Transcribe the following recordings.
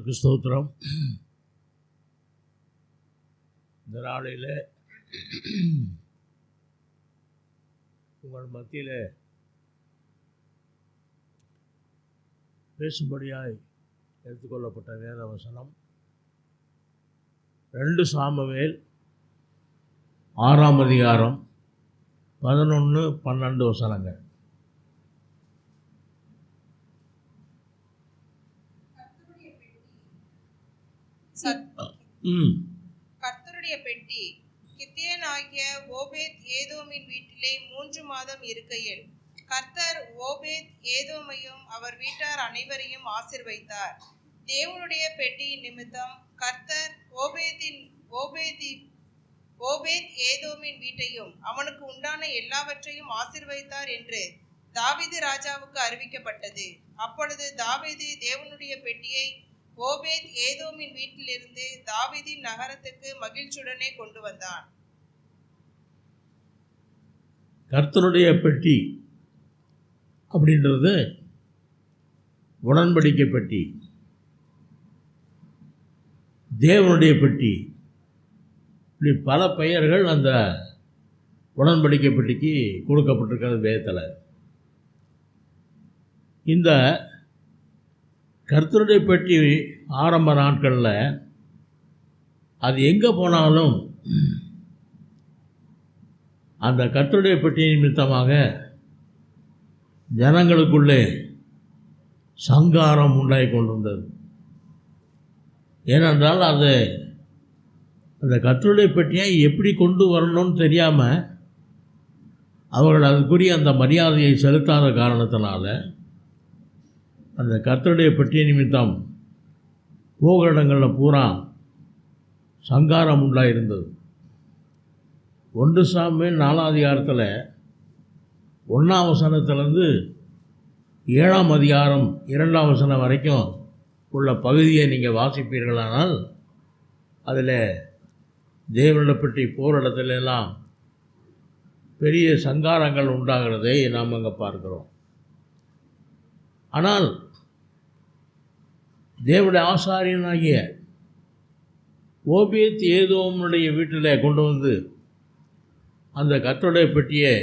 கர்த்தருக்கு ஸ்தோத்திரம். இந்த நாளையில் உங்கள் மத்தியில் பேசும்படியாய் எடுத்துக்கொள்ளப்பட்ட வேத வசனம் 2 சாமுவேல் 6ஆம் அதிகாரம் 11-12 வசனங்கள். கர்த்தருடைய பெட்டி கித்தியனாகிய ஓபேத் ஏதோமின் வீட்டிலே 3 மாதம் இருக்கையில் கர்த்தர் ஓபேத் ஏதோமையும் அவர் வீட்டார் அனைவரையும் ஆசீர்வதித்தார். தேவனுடைய பெட்டியின் நிமித்தம் கர்த்தர் ஓபேத் ஏதோமின் வீட்டையும் அவனுக்கு உண்டான எல்லாவற்றையும் ஆசீர்வதித்தார் என்று தாவீது ராஜாவுக்கு அறிவிக்கப்பட்டது. அப்பொழுது தாவீது தேவனுடைய பெட்டியை ஓபேத் ஏதோமின் வீட்டிலிருந்து தாவீதின் நகரத்துக்கு மகிழ்ச்சியுடனே கொண்டு வந்தான். கர்த்தருடைய பெட்டி அப்படின்றது உடன்படிக்கை பெட்டி, தேவனுடைய பெட்டி, இப்படி பல பெயர்கள் அந்த உடன்படிக்கை பெட்டிக்கு கொடுக்கப்பட்டிருக்கிறது வேதத்தில். இந்த கர்த்தருடைய பெட்டி ஆரம்ப நாட்களில் அது எங்கே போனாலும் அந்த கர்த்தருடைய பெட்டி நிமித்தமாக ஜனங்களுக்குள்ளே சங்காரம் உண்டாகி கொண்டிருந்தது. ஏனென்றால் அது அந்த கர்த்தருடைய பெட்டியை எப்படி கொண்டு வரணும்னு தெரியாமல் அவர்கள் அதுக்குரிய அந்த மரியாதையை செலுத்தாத காரணத்தினால அந்த கர்த்தருடைய பெட்டி நிமித்தம் போகிற இடங்களில் பூரா சங்காரம் உண்டாயிருந்தது. 1 சாமுவேல் 4ஆம் அதிகாரத்தில் 1ஆம் வசனத்திலேருந்து 7ஆம் அதிகாரம் 2ஆம் வசனம் வரைக்கும் உள்ள பகுதியை நீங்கள் வாசிப்பீர்களானால் அதில் தேவனுடைய பெட்டி போகிற இடத்துலெல்லாம் பெரிய சங்காரங்கள் உண்டாகிறதை நாம் அங்கே பார்க்கிறோம். ஆனால் தேவனுடைய ஆசாரியனாகிய ஓபேத் ஏதோமுடைய வீட்டில் கொண்டு வந்து அந்த கர்த்தருடைய பெட்டியை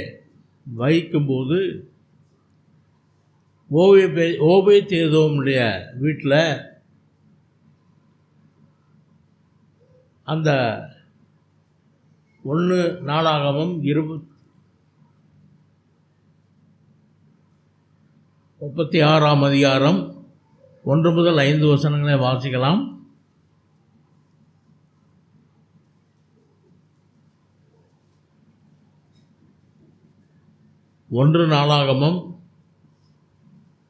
வைக்கும்போது ஓபேத் ஏதோமுடைய வீட்டில் அந்த 1 நாளாகமம் 36ஆம் அதிகாரம் 1 முதல் 5 வசனங்களை வாசிக்கலாம். ஒன்று நாளாகமம்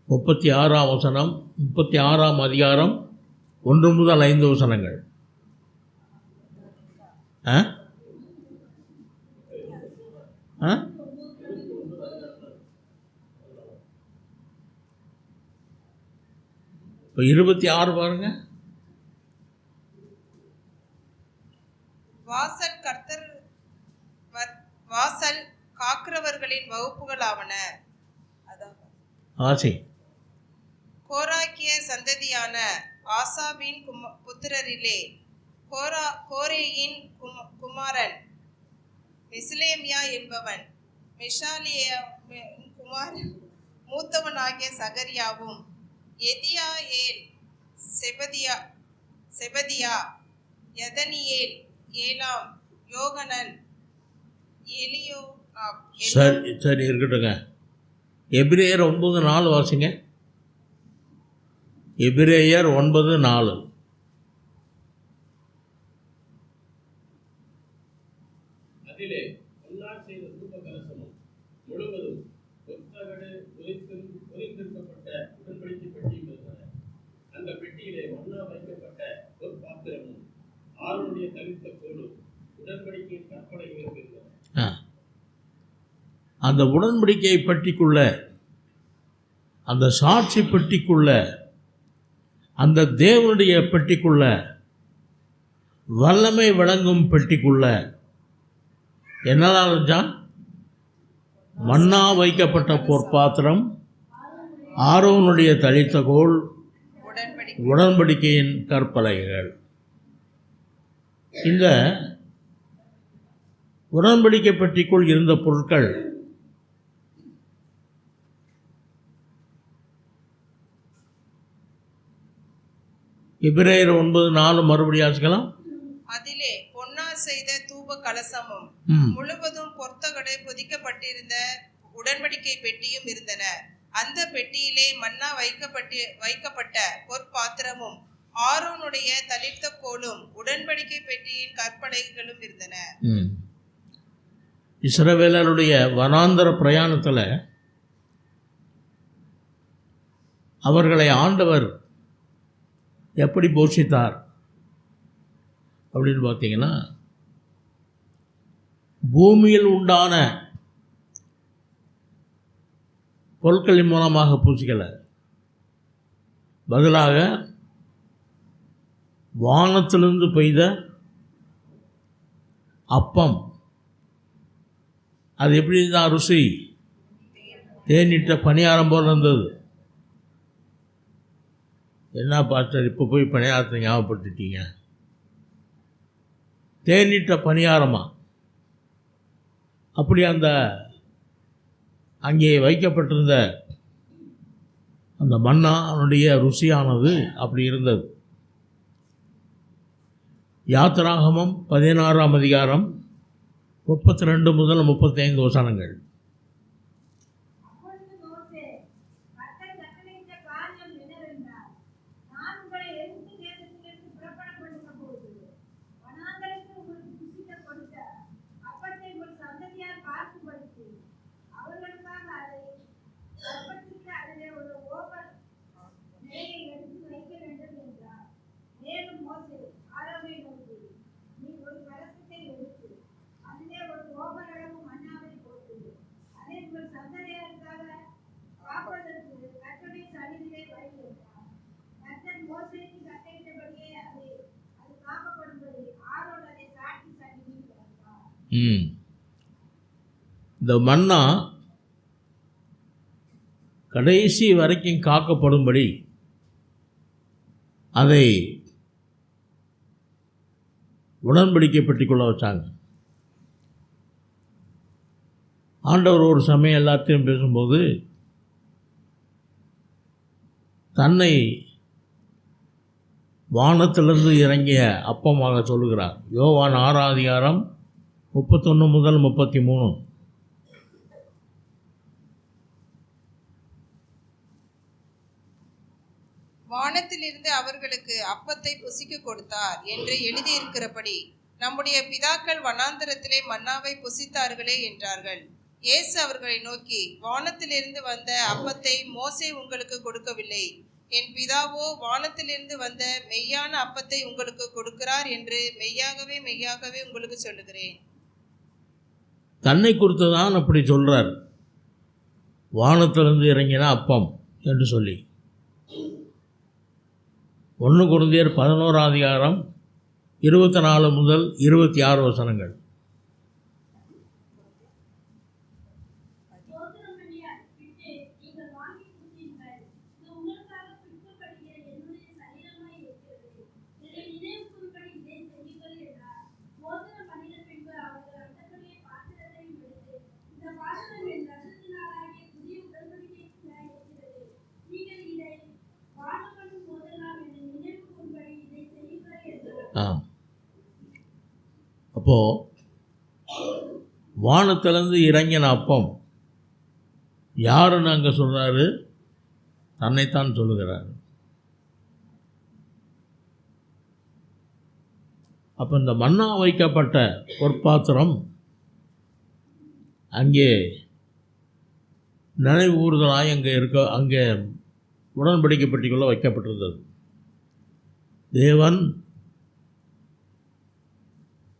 36ஆம் வசனம், 36ஆம் அதிகாரம் 1 முதல் 5 வசனங்கள். இப்போ 26 பாருங்க. வாசல் காக்கிறவர்களின் வகுப்புகளாவன. கோராக்கிய சந்ததியான ஆசாபின் புத்திரரிலே கோரேயின் குமாரன் மெசிலேமியா என்பவன், மெஷாலியின் குமாரன் மூத்தவனாகிய சகரியாவும், எதியாயேல், செபதியா, யதனியேல், ஏலாம், யோகனன், எலியோனாப். சரி இருக்கட்டுங்க. எபிரேயர் 9:4 வாசிங்க. எபிரேயர் 9:4. அதிலே பொன்னால் செய்த தூபகலசமும் முழுவதும் ஒத்தகடு உரித்திருக்கப்பட்ட உடன்படிக்கை பெட்டியும் இருந்தன. அந்த பெட்டியிலே மன்னா வைக்கப்பட்ட ஒரு பாத்திரமும் ஆரோனுடைய தரித்த கோலும் உடன்படிக்கையின் கற்பனைகளும் இருந்தன. அந்த உடன்படிக்கை பெட்டிக்குள்ள, அந்த சாட்சி பெட்டிக்குள்ள, அந்த தேவனுடைய பெட்டிக்குள்ள, வல்லமை வழங்கும் பெட்டிக்குள்ள என்னதான் இருந்துச்சா? மன்னா வைக்கப்பட்ட பொற்பாத்திரம், ஆரோனுடைய தளித்த கோல், உடன்படிக்கையின் கற்பலகைகள். இந்த உடன்படிக்கை பெட்டிக்குள் இருந்த பொருட்கள் எபிரேயர் 9:4 மறுபடியும் வாசிக்கலாம். அதிலே பொன்னால் செய்த தூப கலசமும் முழுவதும் பொற்தகடு பொதிக்கப்பட்டிருந்த உடன்படிக்கை பெட்டியும் இருந்தன. அந்த பெட்டியிலே மன்னா வைக்கப்பட்ட பொற்பாத்திரமும் ஆரோனுடைய தளிர்த்த கோலும் உடன்படிக்கை பெட்டியின் கற்பலகைகளும் இருந்தன. இஸ்ரவேலருடைய வனாந்தர பிரயாணத்தில் அவர்களை ஆண்டவர் எப்படி போஷித்தார் அப்படின்னு பார்த்தீங்கன்னா, பூமியில் உண்டான பொருட்களின் மூலமாக பூசிக்கலை, பதிலாக வானத்திலிருந்து பெய்த அப்பம். அது எப்படி இருந்தால் ருசி? தேனிட்ட பணியாரம் போல் இருந்தது. என்ன பாஸ்டர் இப்போ போய் பணியாரத்தை ஞாபகப்படுத்திட்டீங்க? தேனிட்ட பணியாரமா? அப்படி அந்த அங்கே வைக்கப்பட்டிருந்த அந்த மன்னா அவனுடைய ருசியானது அப்படி இருந்தது. யாத்திராகமம் 16ஆம் அதிகாரம் 32 முதல் 35 வசனங்கள். இந்த மன்னா கடைசி வரைக்கும் காக்கப்படும்படி அதை உடன்படிக்கை பெட்டிக்குள்ள வச்சாங்க. ஆண்டவர் ஒரு சமயம் எல்லாத்தையும் பேசும்போது தன்னை வானத்திலிருந்து இறங்கிய அப்பமாக சொல்லுகிறார். யோவான் 6ஆம் அதிகாரம் 31 முதல் 33. வானத்திலிருந்து அவர்களுக்கு அப்பத்தை புசிக்க கொடுத்தார் என்று எழுதியிருக்கிறபடி நம்முடைய பிதாக்கள் வனாந்தரத்திலே மன்னாவை புசித்தார்களே என்றார்கள். இயேசு அவர்களை நோக்கி, வானத்திலிருந்து வந்த அப்பத்தை மோசே உங்களுக்கு கொடுக்கவில்லை, என் பிதாவோ வானத்திலிருந்து வந்த மெய்யான அப்பத்தை உங்களுக்கு கொடுக்கிறார் என்று மெய்யாகவே மெய்யாகவே உங்களுக்கு சொல்லுகிறேன். தன்னை குறித்து தான் அப்படி சொல்கிறார், வானத்திலிருந்து இறங்கின அப்பம் என்று சொல்லி. 1 கொரிந்தியர் 11ஆம் அதிகாரம் 24 முதல் 26 வசனங்கள். அப்போது வானத்திலிருந்து இறங்கின அப்பம் யாருன்னு அங்கே சொல்கிறாரு? தன்னைத்தான் சொல்லுகிறார். அப்போ இந்த மன்னா வைக்கப்பட்ட பொற்பாத்திரம் அங்கே நினைவு கூறுதலாக அங்கே உடன்படிக்கை பெட்டிக்குள்ளே வைக்கப்பட்டிருந்தது. தேவன்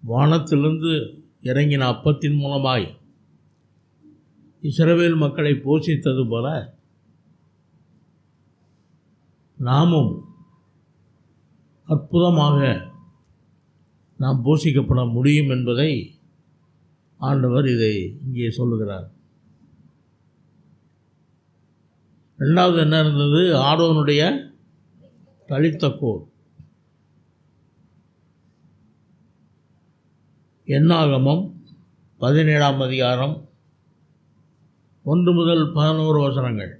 வானத்திலிருந்து இறங்கின அப்பத்தின் மூலமாய் இஸ்ரவேல் மக்களை போஷித்தது போல நாமும் அற்புதமாக நாம் போஷிக்கப்பட முடியும் என்பதை ஆண்டவர் இதை இங்கே சொல்லுகிறார். ரெண்டாவது என்ன இருந்தது? ஆரோனுடைய தளித்த கோல். என்னாகமம் 17ஆம் அதிகாரம் 1 முதல் 11 வசனங்கள்.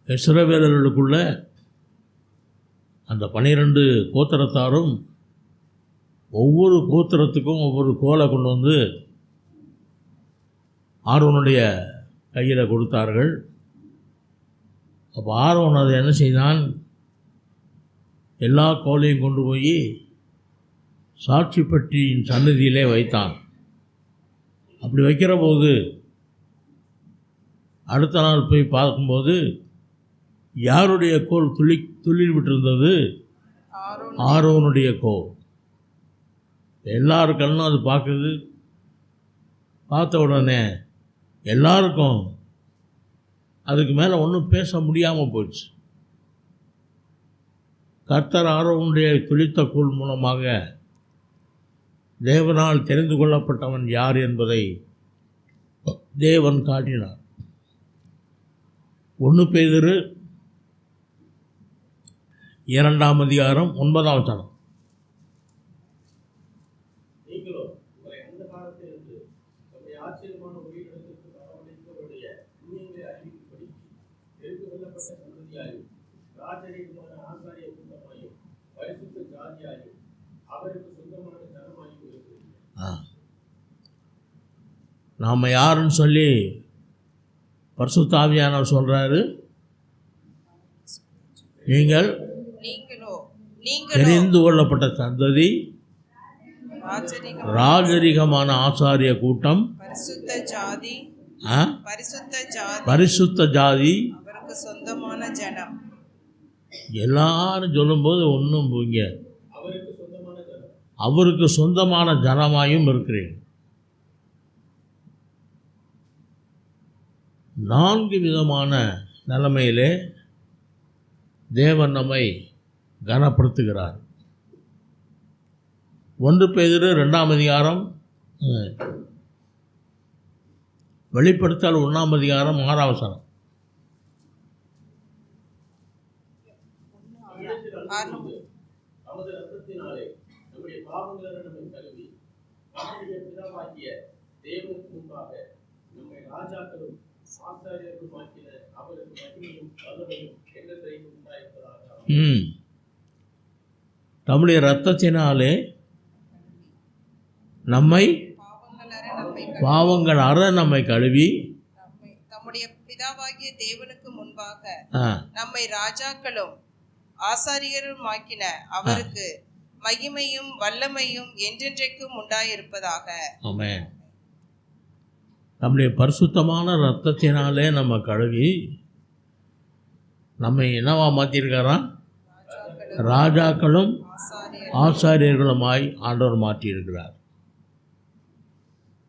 இஸ்ரவேலர்களுக்குள்ள அந்த 12 கோத்திரத்தாரும் ஒவ்வொரு கோத்திரத்துக்கும் ஒவ்வொரு கோலை கொண்டு வந்து ஆரோனுடைய கையில் கொடுத்தார்கள். அப்போ ஆரோன் அதை என்ன செய்தான், எல்லா கோலையும் கொண்டு போய் சாட்சி பெட்டியின் சன்னதியிலே வைத்தான். அப்படி வைக்கிற போது அடுத்த நாள் போய் பார்க்கும்போது யாருடைய கோல் துளிர் விட்டிருந்தது? ஆரோனுடைய கோல். எல்லார் கண்ணும் அது பார்க்குது. பார்த்த உடனே எல்லாருக்கும் அதுக்கு மேலே ஒன்றும் பேச முடியாமல் போச்சு. கர்த்தர் ஆரோனுடைய துளித்த கோல் மூலமாக தேவனால் தெரிந்து கொள்ளப்பட்டவன் யார் என்பதை தேவன் காட்டினார். 1 பேதுரு 2ஆம் அதிகாரம் 9ஆம் வசனம். நீங்களோ உங்களை அந்த காலத்திலிருந்து நம்முடைய ஆச்சரியமான ஒளியிடத்திற்கு வரவழைத்தவருடைய உண்மையை அறிவிக்கும்படி தெரிந்து கொள்ளப்பட்ட சந்ததியாயும் ராஜரீகமான ஆசாரிய கூட்டமாயும் பரிசுத்த ஜாதியாயும் அவருக்கு சொந்தமான ஜனமாயும் இருக்கிறீர்கள். நாம் யாருன்னு சொல்லி பரிசுத்த ஆவியானவர் சொல்கிறாரு, நீங்கள் தெரிந்து கொள்ளப்பட்ட சந்ததி, ராஜரிகமான ஆசாரிய கூட்டம், பரிசுத்த ஜாதி, சொந்தமான ஜனம். எல்லாரும் சொல்லும்போது ஒன்றும் போங்க, அவருக்கு சொந்தமான ஜனமாயும் இருக்கிறீங்க. 4 விதமான நிலைமையிலே தேவன் நம்மை கனப்படுத்துகிறார். 1 பேதுரு 2ஆம் அதிகாரம், வெளிப்படுத்தல் 1ஆம் அதிகாரம் 6ஆம் வசனம். நமது ரத்தத்தினாலே நம்முடைய பாவங்களை நம்மை கழுவி நம்முடைய பிதாவாகிய தேவனுக்கு முன்பாக நம்மை ராஜாக்களும் ஆசாரியர்களுமாக்கின அவருக்கு மகிமையும் வல்லமையும் என்றென்றைக்கும் உண்டாயிருப்பதாக. நம்முடைய இரத்தத்தினாலே நம்மை பாவங்கள் அற நம்மை கழுவி நம்முடைய பிதாவாகிய தேவனுக்கு முன்பாக நம்மை ராஜாக்களும் ஆசாரியரும் ஆக்கின அவருக்கு மகிமையும் வல்லமையும் என்றென்றைக்கும் உண்டாயிருப்பதாக. ஆமென். நம்முடைய பரிசுத்தமான இரத்தத்தினாலே நம்ம கழுவி நம்மை என்னவா மாற்றியிருக்காராம்? ராஜாக்களும் ஆசாரியர்களுமாய் ஆண்டவர் மாற்றியிருக்கிறார்.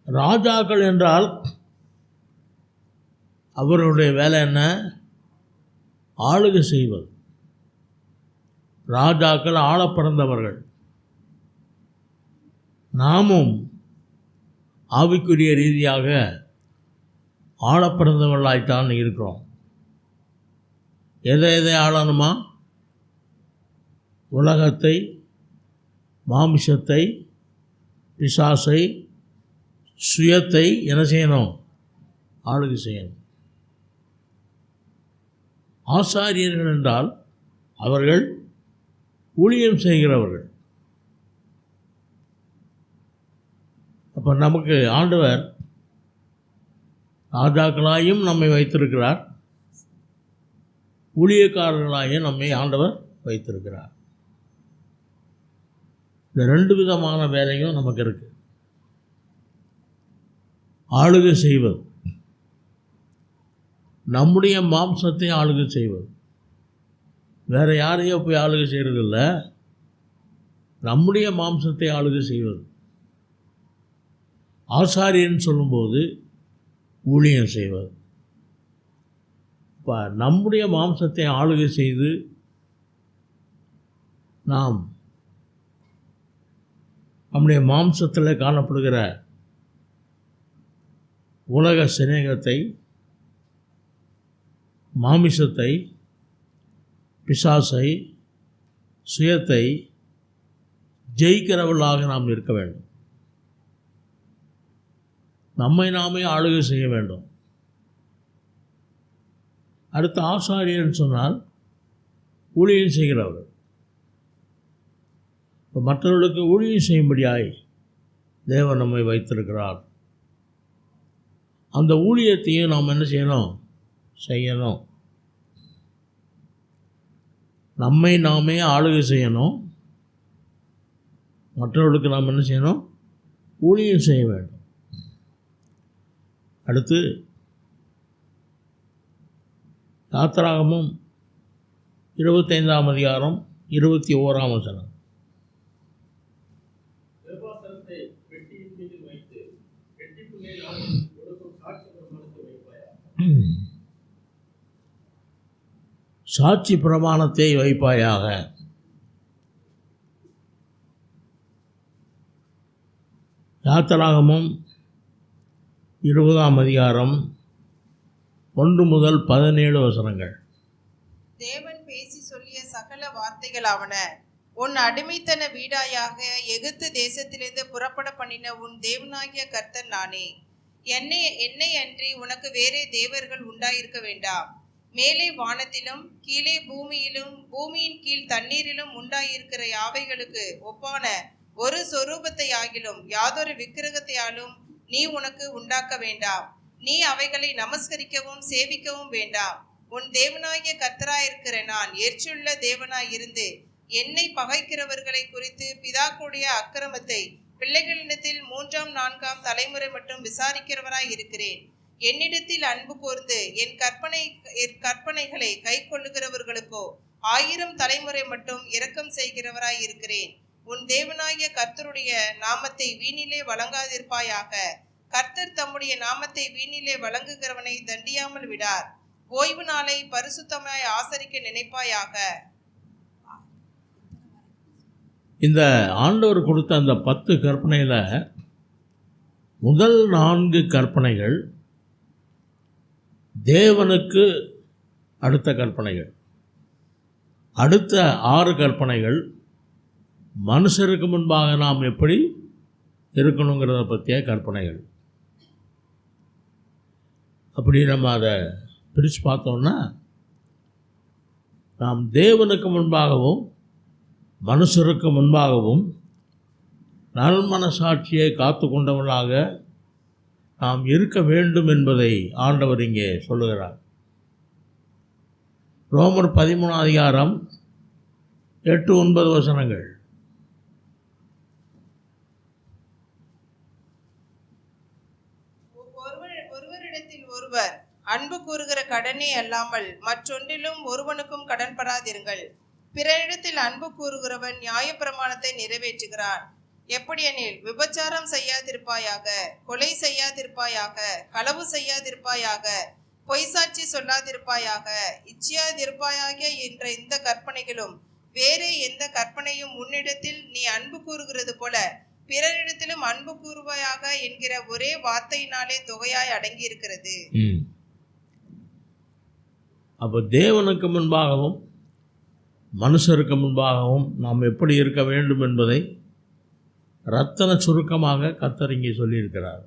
ராஜாக்கள் என்றால் அவர்களுடைய வேலை என்ன? ஆளுகை செய்வது. ராஜாக்கள் ஆள பிறந்தவர்கள். நாமும் ஆவிக்குரிய ரீதியாக ஆள பிறந்தவர்களாய்த்தான் இருக்கிறோம். எதை ஆளணுமா? உலகத்தை, மாமிசத்தை, பிசாசை, சுயத்தை என்ன செய்யணும்? ஆளுகை செய்யணும். ஆசாரியர்கள் என்றால் அவர்கள் ஊழியம் செய்கிறவர்கள். அப்போ நமக்கு ஆண்டவர் ராஜாக்களாயும் நம்மை வைத்திருக்கிறார், ஊழியக்காரர்களாகிய நம்மை ஆண்டவர் வைத்திருக்கிறார். இந்த 2 விதமான வேலையும் நமக்கு இருக்குது. ஆளுகை செய்வது, நம்முடைய மாம்சத்தை ஆளுகை செய்வது. வேறு யாரையோ போய் ஆளுகை செய்கிறதில்ல, நம்முடைய மாம்சத்தை ஆளுகை செய்வது. ஆசாரியன்னு சொல்லும்போது ஊழியம் செய்வது. இப்போ நம்முடைய மாம்சத்தை ஆளுகை செய்து நாம் நம்முடைய மாம்சத்தில் காணப்படுகிற உலக சிநேகத்தை, மாமிசத்தை, பிசாசை, சுயத்தை ஜெயிக்கிறவர்களாக நாம் இருக்க வேண்டும். நம்மை நாமே ஆளுகை செய்ய வேண்டும். அடுத்த ஆசாரியன்னு சொன்னால் ஊழியம் செய்கிறவர்கள். இப்போ மற்றவர்களுக்கு ஊழியம் செய்யும்படியாய் தேவன் நம்மை வைத்திருக்கிறார். அந்த ஊழியத்தையும் நாம் என்ன செய்யணும். நம்மை நாமே ஆளுகை செய்யணும். மற்றவர்களுக்கு நாம் என்ன செய்யணும்? ஊழியம் செய்ய வேண்டும். அடுத்து யாத்திராகமம் 25ஆம் அதிகாரம் 21ஆம் வசனம். கிருபாசனத்தை பெட்டியின் மீது வைத்து பெட்டிக்கு மேல் கொடுக்கும் சாட்சி பிரமாணத்தை வைப்பாயாக. சாட்சி பிரமாணத்தை வைப்பாயாக. யாத்திராகமம் 20ஆம் அதிகாரம் 1 முதல் 17 வசனங்கள். தேவன் பேசி சொல்லிய சகல வார்த்தைகளாவன: உன் அடிமைத்தன வீடாயாக எகிப்து தேசத்திலிருந்து புறப்பட பண்ணின உன் தேவனாகிய கர்த்தர் நானே. என்னை அன்றி உனக்கு வேறே தேவர்கள் உண்டாயிருக்க வேண்டாம். மேலே வானத்திலும் கீழே பூமியிலும் பூமியின் கீழ் தண்ணீரிலும் உண்டாயிருக்கிற யாவைகளுக்கு ஒப்பான ஒரு சொரூபத்தை ஆகிலும் யாதொரு விக்கிரகத்தையாலும் நீ உனக்கு உண்டாக்க வேண்டாம். நீ அவைகளை நமஸ்கரிக்கவும் சேவிக்கவும் வேண்டாம். உன் தேவனாகிய கர்த்தராயிருக்கிற நான் எரிச்சுள்ள தேவனாயிருந்து என்னை பகைக்கிறவர்களை குறித்து பிதாக்களுடைய அக்கிரமத்தை பிள்ளைகளிடத்தில் 3ஆம் 4ஆம் தலைமுறை மட்டும் விசாரிக்கிறவராய் இருக்கிறேன். என்னிடத்தில் அன்பு கூர்ந்து என் கற்பனைகளை கை கொள்ளுகிறவர்களுக்கோ 1000 தலைமுறை மட்டும் இரக்கம் செய்கிறவராய் இருக்கிறேன். உன் தேவனாகிய கர்த்தருடைய நாமத்தை வீணிலே வழங்காதிருப்பாயாக. கர்த்தர் தம்முடைய நாமத்தை வீணிலே வழங்குகிறவனை தண்டியாமல் விடார். ஓய்வு நாளை பரிசுத்தமாய் ஆசரிக்க நினைப்பாயாக. இந்த ஆண்டவர் கொடுத்த அந்த 10 கற்பனையில் முதல் 4 கற்பனைகள் தேவனுக்கு அடுத்த கற்பனைகள். அடுத்த 6 கற்பனைகள் மனுஷருக்கு முன்பாக நாம் எப்படி இருக்கணுங்கிறத பற்றிய கற்பனைகள். அப்படி நம்ம அதை பிரித்து பார்த்தோம்னா, நாம் தேவனுக்கு முன்பாகவும் மனுஷருக்கு முன்பாகவும் நல்மனசாட்சியை காத்து கொண்டவர்களாக நாம் இருக்க வேண்டும் என்பதை ஆண்டவர் இங்கே சொல்லுகிறார். ரோமர் 13ஆம் அதிகாரம் 8-9 வசனங்கள். ஒருவரிடத்தில் ஒருவர் அன்பு கூறுகிற கடனே அல்லாமல் மற்றொன்றிலும் ஒருவனுக்கும் கடன்படாதிருங்கள். பிறரிடத்தில் அன்பு கூறுகிறவன் நியாயப்பிரமாணத்தை நிறைவேற்றுகிறான். எப்படியெனில், விபச்சாரம் செய்யாதிருப்பாயாக, கொலை செய்யாதிருப்பாயாக, களவு செய்யாதிருப்பாயாக, பொய்சாட்சி சொல்லாதிருப்பாயாக, இச்சியாதிருப்பாயாக என்ற இந்த கற்பனைகளும் வேறே எந்த கற்பனையும் உன்னிடத்தில் நீ அன்பு கூறுகிறது போல பிறரிடத்திலும் அன்பு கூறுவாயாக என்கிற ஒரே வார்த்தையினாலே தொகையாய் அடங்கி இருக்கிறது. அப்போ தேவனுக்கு முன்பாகவும் மனுஷருக்கு முன்பாகவும் நாம் எப்படி இருக்க வேண்டும் என்பதை ரத்தன சுருக்கமாக கர்த்தர் இங்கே சொல்லியிருக்கிறார்.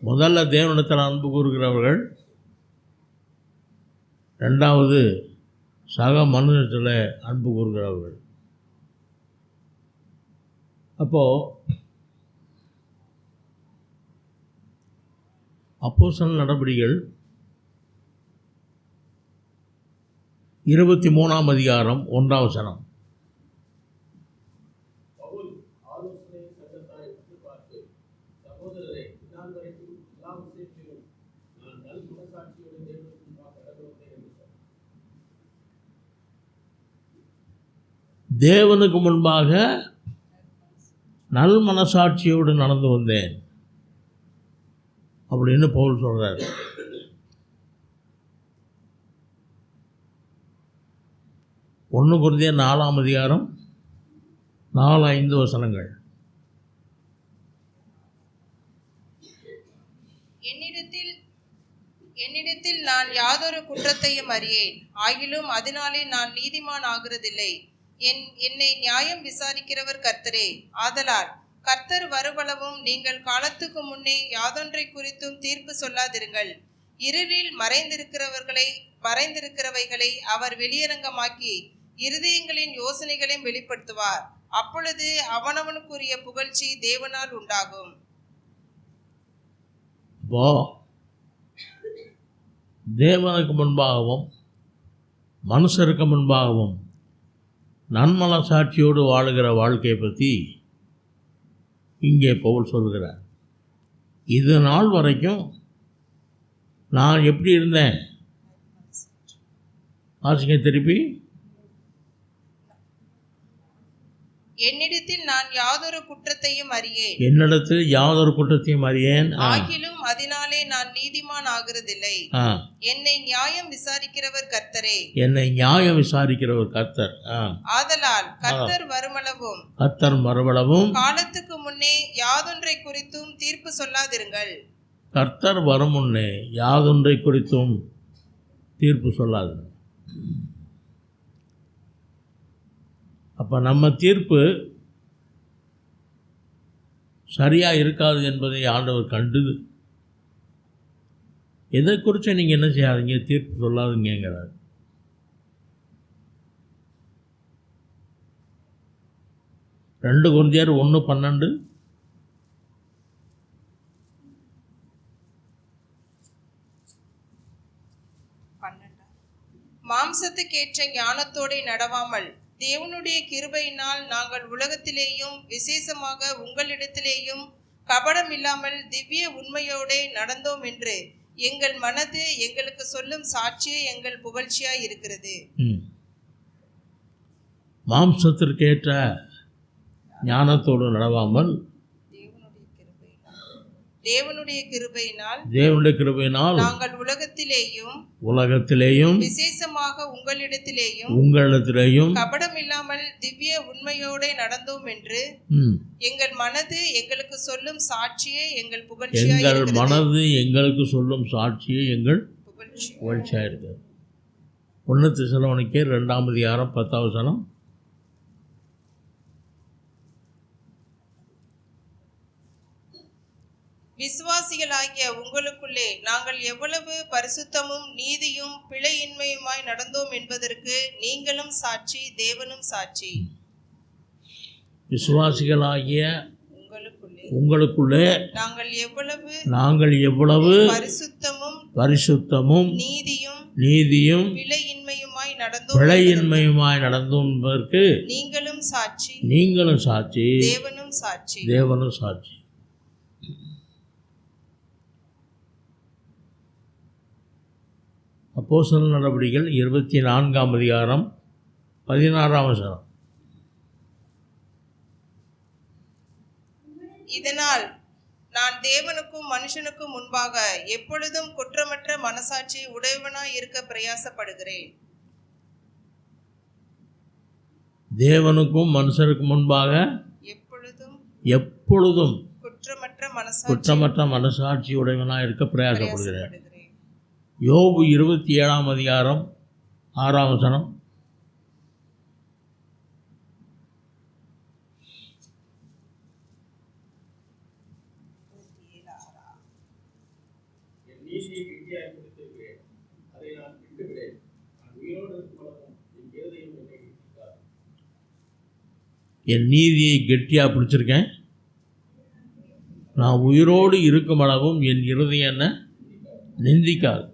முதல்ல தேவனிடத்தில் அன்பு கூறுகிறவர்கள், 2வது சக மனுஷத்தில் அன்பு கூறுகிறவர்கள். அப்போது அப்போஸ்தலர் நடபடிகள் 23ஆம் அதிகாரம் 1ஆம் வசனம். பவுல் ஆலோசனை சங்கத்தாரை உற்று பார்த்து, சகோதரரே, இந்நாள் வரைக்கும் எல்லா விஷயத்திலும் நான் நல் மனசாட்சியோடு தேவனுக்கு முன்பாக நடந்தேன் என்று சொன்னார். தேவனுக்கு முன்பாக நல் மனசாட்சியோடு நடந்து வந்தேன் அப்படின்னு பவுல் சொல்கிறார். 1 கொரிந்தியர் 4ஆம் அதிகாரம் 4-5 வசனங்கள். என்னிடத்தில் நான் யாதொரு குற்றத்தையும் அறியேன், ஆகிலும் அதனாலே நான் நீதிமான் ஆகிறதில்லை. என்னை நியாயம் விசாரிக்கிறவர் கர்த்தரே. ஆதலால் கர்த்தர் வருவளவும் நீங்கள் காலத்துக்கு முன்னே யாதொன்றை குறித்தும் தீர்ப்பு சொல்லாதிருங்கள். இருளில் மறைந்திருக்கிறவைகளை அவர் வெளியரங்கமாக்கி இருதயங்களின் யோசனைகளையும் வெளிப்படுத்துவார். அப்பொழுது அவனவனுக்குரிய புகழ்ச்சி தேவனால் உண்டாகும். இப்போ தேவனுக்கு முன்பாகவும் மனுஷருக்கு முன்பாகவும் நன்மனசாட்சியோடு வாழுகிற வாழ்க்கையை பற்றி இங்கே பவுல் சொல்கிறார். இது நாள் வரைக்கும் நான் எப்படி இருந்தேன்? வாசிங்க திருப்பி. என்னிடத்தில் நான் யாதொரு குற்றத்தையும் அறியேன், என்னிடத்தில் யாதொரு குற்றத்தையும் அறியேன், ஆகிலும் அதனாலே நான் நீதிமான் ஆகிறதில்லை. என்னை நியாயம் விசாரிக்கிறவர் கர்த்தரே. என்னை நியாயம் விசாரிக்கிறவர் கர்த்தர். ஆதலால் கர்த்தர் மறுவளவும் காலத்துக்கு முன்னே யாதொன்றை குறித்தும் தீர்ப்பு சொல்லாதிருங்கள். கர்த்தர் வரும் முன்னே யாதொன்றை குறித்தும் தீர்ப்பு சொல்லாதிருங்கள். அப்போ நம்ம தீர்ப்பு சரியாக இருக்காது என்பதை ஆண்டவர் கண்டு, எதை குறித்து நீங்கள் என்ன செய்யாதீங்க, தீர்ப்பு சொல்லாதுங்கிறார். ரெண்டு கொரிந்தியர் 1:12. மாம்சத்துக்கேற்ற ஞானத்தோடு நடவாமல் தேவனுடைய கிருபையினால் நாங்கள் உலகத்திலேயும் விசேஷமாக உங்களிடத்திலேயும் கபடம் இல்லாமல் திவ்ய உண்மையோடு நடந்தோம் என்று எங்கள் மனது எங்களுக்கு சொல்லும் சாட்சியே எங்கள் புகழ்ச்சியாய் இருக்கிறது. மாம்சத்திற்கேற்ற ஞானத்தோடு நடவாமல் தேவனுடைய கிருபையினால் நாங்கள் உலகத்திலேயும் விசேஷமாக உங்களிடத்திலேயும் கபடம் இல்லாமல் திவ்ய உண்மையோடு நடந்தோம் என்று எங்கள் மனது எங்களுக்கு சொல்லும் சாட்சியே எங்கள் புகழ்ச்சியாய் இருக்கிறது. எங்கள் மனது எங்களுக்கு சொல்லும் சாட்சியே எங்கள் புகழ்ச்சியாக இருக்கிறது. 1 தெசலோனிக்கேயர் 2ஆம் அதிகாரம் 10ஆம் வசனம். விசுவாசிகளாகிய உங்களுக்குள்ளே நாங்கள் எவ்வளவு பரிசுத்தமும் நீதியும் பிழையின்மையுமாய் நடந்தோம் என்பதற்கு நீங்களும் சாட்சி, தேவனும் சாட்சி. விசுவாசிகளாகிய உங்களுக்குள்ளே நாங்கள் எவ்வளவு பரிசுத்தமும் நீதியும் பிழையின்மையுமாய் நடந்தோம் என்பதற்கு நீங்களும் சாட்சி, தேவனும் சாட்சி. அப்போஸ்தலர் நடவடிக்கைகள் 24ஆம் அதிகாரம் 16ஆம் வசனம். இதனால் நான் தேவனுக்கும் மனுஷனுக்கும் முன்பாக எப்பொழுதும் குற்றமற்ற மனசாட்சி உடையவனாய் இருக்க பிரயாசப்படுகிறேன். தேவனுக்கும் மனுஷனுக்கும் முன்பாக எப்பொழுதும் குற்றமற்ற மனசாட்சி உடையவனாய் இருக்க பிரயாசப்படுகிறேன். யோபு 27ஆம் அதிகாரம் 6ஆம் வசனம். என் நீதியை கெட்டியாக பிடிச்சிருக்கேன், நான் உயிரோடு இருக்கும் அளவும் என் இருதயம் என்ன நிந்திக்காது.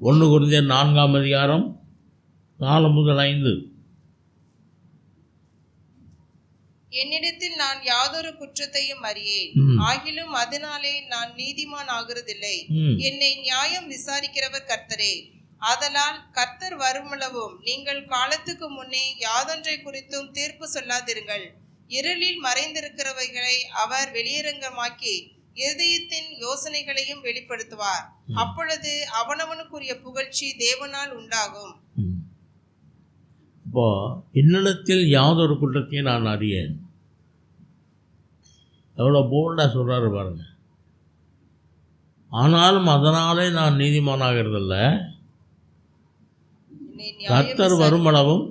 1 கொரிந்தியர் 4ஆம் அதிகாரம் 4 முதல் 5. என்னிடத்தில் நான் யாதொரு குற்றத்தையும் அறியேன், ஆகிலும் அதனாலே நான் நீதிமான் ஆகிறதில்லை. என்னை நியாயம் விசாரிக்கிறவர் கர்த்தரே. ஆதலால் கர்த்தர் வருமளவும் நீங்கள் காலத்துக்கு முன்னே யாதொன்றை குறித்தும் தீர்ப்பு சொல்லாதிருங்கள். இருளில் மறைந்திருக்கிறவைகளை அவர் வெளியரங்கமாக்கி இருதயத்தின் யோசனைகளையும் வெளிப்படுத்துவார். அப்பொழுது அவனவனுக்குரிய புகழ்ச்சி தேவனால் உண்டாகும். இப்போ என்னிடத்தில் யாதொரு குற்றத்தையும் நான் அறியேன். எவ்வளோ போல்டாக சொல்கிறாரு பாருங்க. ஆனாலும் அதனாலே நான் நீதிமானாகிறதில்ல. கர்த்தர் வருமளவும்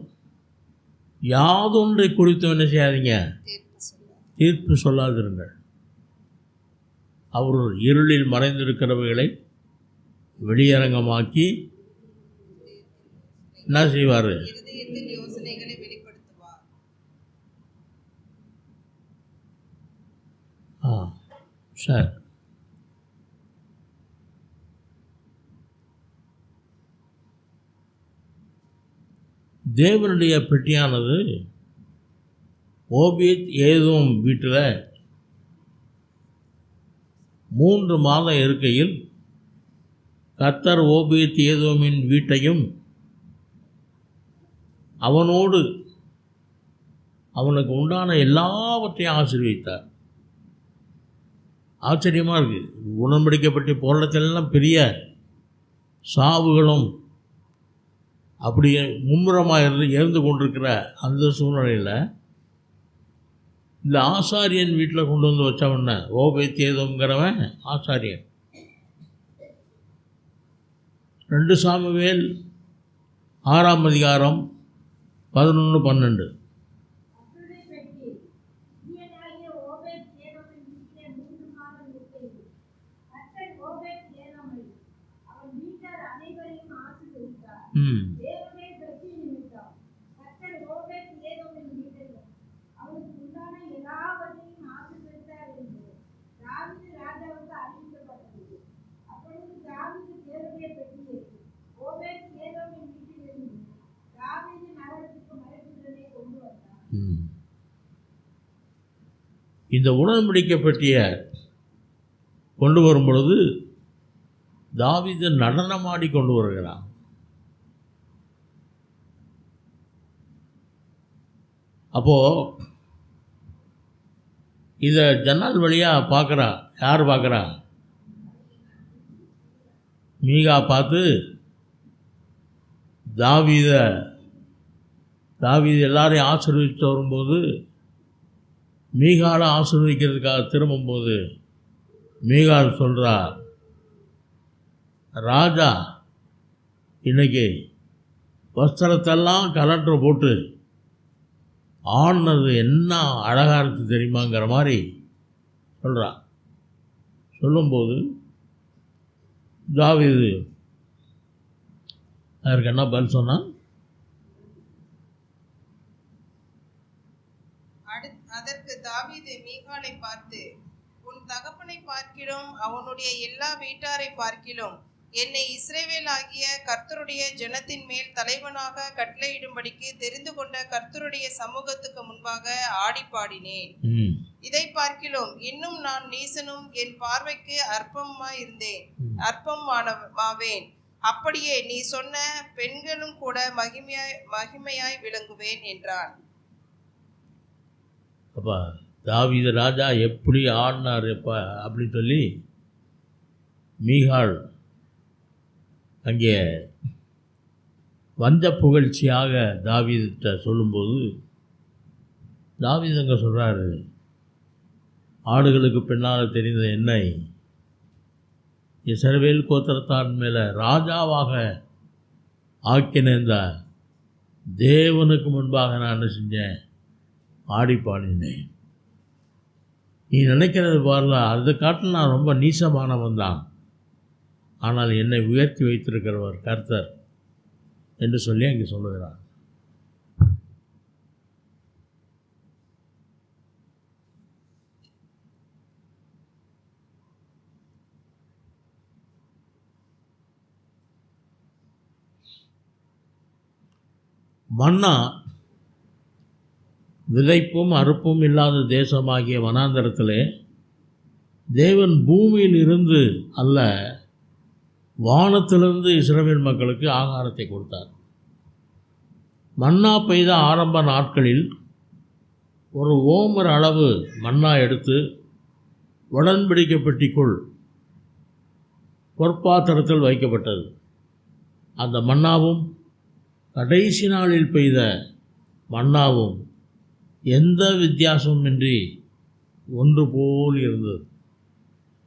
யாதொன்றை குறித்து என்ன செய்யாதீங்க, தீர்ப்பு சொல்லாதிருங்கள். அவர் இருளில் மறைந்திருக்கிறவைகளை வெளியரங்கமாக்கி என்ன செய்வார், இருதயத்தின் யோசனைகளை வெளிப்படுத்துவார். சார் தேவனுடைய பெட்டியானது ஓபேத் ஏதோம் வீட்டில் 3 மாதம் இருக்கையில் கர்த்தர் ஓபேத் ஏதோமின் வீட்டையும் அவனோடு அவனுக்கு உண்டான எல்லாவற்றையும் ஆசீர்வதித்தார். ஆச்சரியமாக இருக்குது. உடன்படிக்கப்பட்ட போராட்டத்திலெல்லாம் பெரிய சாவுகளும் அப்படியே மும்முரமாக இருந்து கொண்டிருக்கிற அந்த சூழ்நிலையில் இந்த ஆசாரியன் வீட்டில் கொண்டு வந்து வச்சவன ஓபேத் ஏதோம்ங்கிறவன் ஆசாரியன். 2 சாமுவேல் 6ஆம் அதிகாரம் 11-12. இந்த உடன்படிக்கைப்பட்டிய கொண்டு வரும் பொழுது தாவீது நடனமாடி கொண்டு வருகிறான். அப்போது இதை ஜன்னல் வழியாக பார்க்குறா. யார் பார்க்குறா? மீகா பார்த்து தாவீது எல்லாரையும் ஆசீர்வதித்து வரும்போது மீகாலை ஆசீர்வதிக்கிறதுக்காக திரும்பும்போது மீகால் சொல்கிறா, ராஜா இன்னைக்கு வஸ்திரத்தெல்லாம் கலற்ற போட்டு ஆடினது என்ன அழகாக இருக்குது தெரியுமாங்கிற மாதிரி சொல்கிறா. சொல்லும்போது தாவீது அதற்கு என்ன பதில் சொன்னான்? அதற்கு தாவீது மீகாலை பார்த்து, உன் தகப்பனை பார்க்கிலும் அவனுடைய எல்லா வீட்டாரை பார்க்கிலும் என்னை இஸ்ரவேல் ஆகிய கர்த்தருடைய ஜனத்தின் மேல் தலைவனாக கட்டளையிடும்படிக்கு தெரிந்து கொண்ட கர்த்தருடைய சமூகத்துக்கு முன்பாக ஆடி பாடினேன். இதை பார்க்கிலும் இன்னும் நான் நீசனும் என் பார்வைக்கு அற்பமாவேன். அப்படியே நீ சொன்ன பெண்களும் கூட மகிமையாய் விளங்குவேன் என்றான். அப்பா தாவீது ராஜா எப்படி ஆடினார் எப்பா அப்படின்னு சொல்லி மீகாள் அங்கே வஞ்ச புகழ்ச்சியாக தாவீதுகிட்ட சொல்லும்போது தாவீது அங்கே சொல்கிறாரு, ஆடுகளுக்கு பின்னால் தெரிந்த என்னை இஸ்ரவேல் கோத்திரத்தார் மேலே ராஜாவாக ஆக்கின இந்த தேவனுக்கு முன்பாக நான் என்ன செஞ்சேன், ஆடி பாடினேன். நீ நினைக்கிறது பாருல, அதை காட்டில் நான் ரொம்ப நீசமானவன் தான், ஆனால் என்னை உயர்த்தி வைத்திருக்கிறவர் கர்த்தர் என்று சொல்லி அங்கே சொல்லுகிறார். மன்னா விதைப்பும் அறுப்பும் இல்லாத தேசமாகிய வனாந்தரத்திலே தேவன் பூமியில் இருந்து அல்ல, வானத்திலிருந்து இஸ்ரவேல் மக்களுக்கு ஆகாரத்தை கொடுத்தார். மன்னா பெய்த ஆரம்ப நாட்களில் ஒரு ஓமர் அளவு மன்னா எடுத்து உடன்படிக்கை பெட்டிக்குள் பொற்பாத்திரத்தில் வைக்கப்பட்டது. அந்த மன்னாவும் கடைசி நாளில் பெய்த மன்னாவும் எந்த வித்தியாசமின்றி ஒன்று போல் இருந்தது.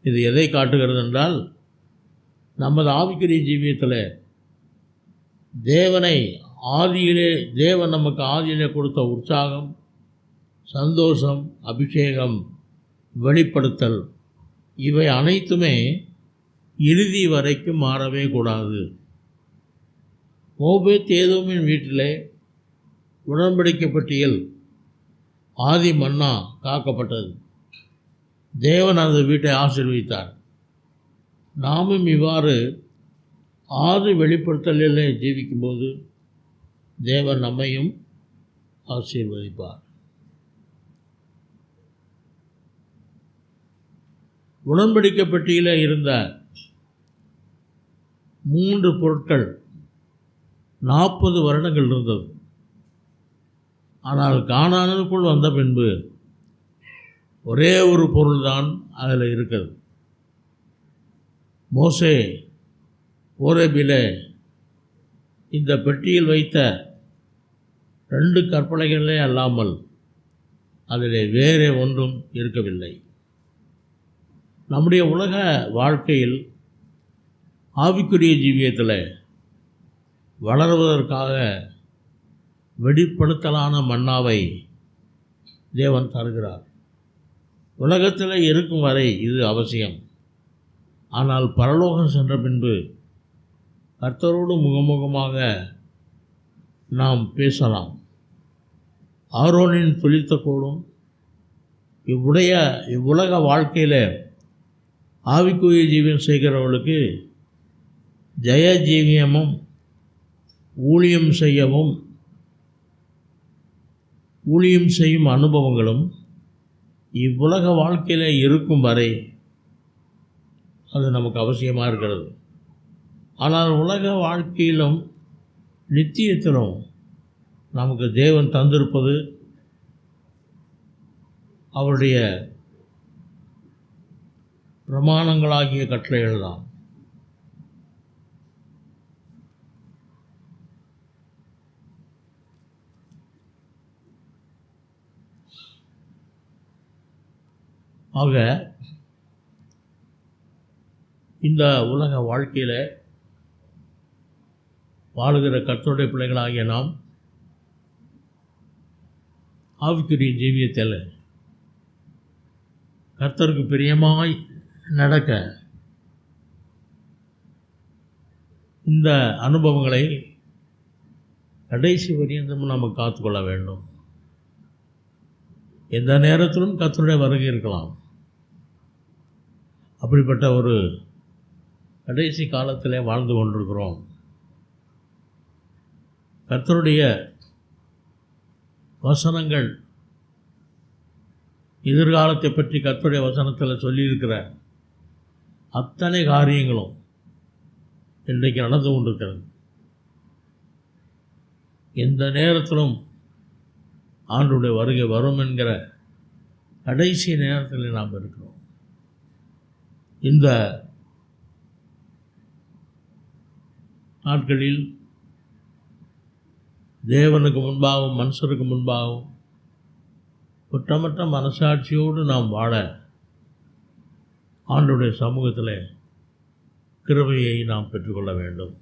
இது எதை காட்டுகிறது என்றால், நமது ஆவிக்குரிய ஜீவியத்தில் தேவன் நமக்கு ஆதியிலே கொடுத்த உற்சாகம், சந்தோஷம், அபிஷேகம், வெளிப்படுத்தல், இவை அனைத்துமே இறுதி வரைக்கும் மாறவே கூடாது. ஓபேத் ஏதோமின் வீட்டிலே உடன்படிக்கை பெட்டியில் ஆதி மன்னா காக்கப்பட்டது. தேவன் அந்த வீட்டை ஆசீர்வதித்தார். நாமும் இவ்வாறு ஆதி வெளிப்படுத்தலிலே ஜீவிக்கும்போது தேவன் நம்மையும் ஆசீர்வதிப்பார். உடன்படிக்கை பெட்டியில் இருந்த 3 பொருட்கள் 40 வருடங்கள் இருந்தது. ஆனால் கானானுக்குள் வந்த பின்பு ஒரே ஒரு பொருள்தான் அதில் இருக்கிறது. மோசே ஓரேபிலே இந்த பெட்டியில் வைத்த 2 கற்பனைகளே அல்லாமல் அதில் வேறே ஒன்றும் இருக்கவில்லை. நம்முடைய உலக வாழ்க்கையில் ஆவிக்குரிய ஜீவியத்தில் வளருவதற்காக வெளிப்படுத்தலான மன்னாவை தேவன் தருகிறார். உலகத்தில் இருக்கும் வரை இது அவசியம். ஆனால் பரலோகம் சென்ற பின்பு கர்த்தரோடு முகமுகமாக நாம் பேசலாம். ஆரோனின் துளித்த கோடும் இவ்வுலக வாழ்க்கையில் ஆவிக்குரிய ஜீவியம் செய்கிறவர்களுக்கு ஜெய ஜீவியமும் ஊழியம் செய்யும் அனுபவங்களும் இவ்வுலக வாழ்க்கையில் இருக்கும் வரை அது நமக்கு அவசியமாக இருக்கிறது. ஆனால் உலக வாழ்க்கையிலும் நித்தியத்திலும் நமக்கு தேவன் தந்திருப்பது அவருடைய பிரமாணங்களாகிய கட்டளைகள் தான். ஆக இந்த உலக வாழ்க்கையில் வாழுகிற கர்த்தருடைய பிள்ளைகளாகிய நாம் ஆவிக்குரிய ஜீவியத்தில் கர்த்தருக்கு பிரியமாய் நடக்க இந்த அனுபவங்களை கடைசி பரியந்தம் நாம் காத்துக்கொள்ள வேண்டும். எந்த நேரத்திலும் கர்த்தருடைய வருகை இருக்கலாம். அப்படிப்பட்ட ஒரு கடைசி காலத்திலே வாழ்ந்து கொண்டிருக்கிறோம். கர்த்தருடைய வசனங்கள் எதிர்காலத்தை பற்றி கர்த்தருடைய வசனத்தில் சொல்லியிருக்கிற அத்தனை காரியங்களும் இன்றைக்கு நடந்து கொண்டிருக்கிறது. எந்த நேரத்திலும் ஆண்டவருடைய வருகை வரும் என்கிற கடைசி நேரத்தில் நாம் இருக்கிறோம். இந்த நாட்களில் தேவனுக்கு முன்பாகவும் மனுஷருக்கு முன்பாகவும் குற்றமற்ற மனசாட்சியோடு நாம் வாழ ஆண்டவருடைய சமூகத்தில் கிருபையை நாம் பெற்றுக்கொள்ள வேண்டும்.